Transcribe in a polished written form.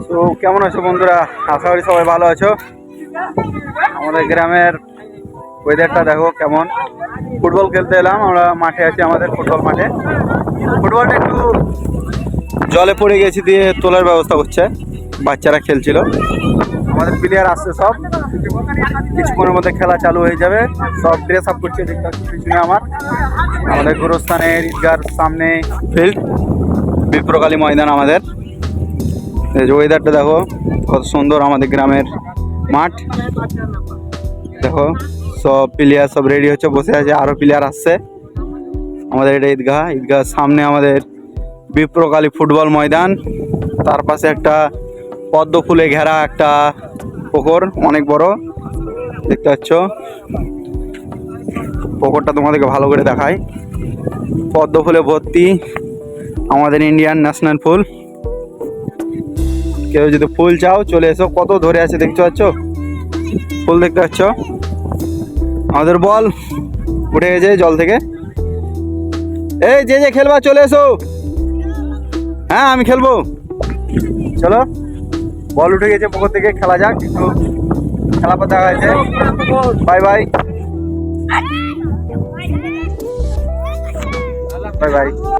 তো কেমন আছো বন্ধুরা? আশা করি সবাই ভালো আছো। আমাদের গ্রামের ওয়েদারটা দেখো কেমন। ফুটবল খেলতে এলাম, আমরা মাঠে আছি, আমাদের ফুটবল মাঠে। ফুটবলটা একটু জলে পড়ে গেছি, দিয়ে তোলার ব্যবস্থা করছে, বাচ্চারা খেলছিল। আমাদের প্লেয়ার আসছে সব, কিছুক্ষণের মধ্যে খেলা চালু হয়ে যাবে। সব ড্রেস আপ করছে, দেখতে পাচ্ছি পিছনে আমাদের গোরস্থানের ঈদগার সামনে ফিল্ড, বিপ্রকালী ময়দান আমাদের। ওয়েদারটা দেখো কত সুন্দর, আমাদের গ্রামের মাঠ দেখো। সব প্লেয়ার সব রেডি হচ্ছে, বসে আছে, আরো প্লেয়ার আসছে। আমাদের এটা ঈদগাহ সামনে আমাদের বিপ্রকালী ফুটবল ময়দান। তার পাশে একটা পদ্ম ফুলে ঘেরা একটা পুকুর, অনেক বড়, দেখতে পাচ্ছ। পুকুরটা তোমাদেরকে ভালো করে দেখাই, পদ্ম ফুলে ভর্তি, আমাদের ইন্ডিয়ান ন্যাশনাল ফুল। কেউ যদি ফুল চাও চলে এসো, কত ধরে আছে দেখতে পাচ্ছ, ফুল দেখতে পাচ্ছ। আমাদের বল উঠে গেছে জল থেকে। এই যে খেলবা চলে এসো। হ্যাঁ আমি খেলবো, চলো। বল উঠে গেছে পুকুর থেকে, খেলা যাক একটু। খেলা পর দেখা হয়েছে, বাই বাই বাই বাই।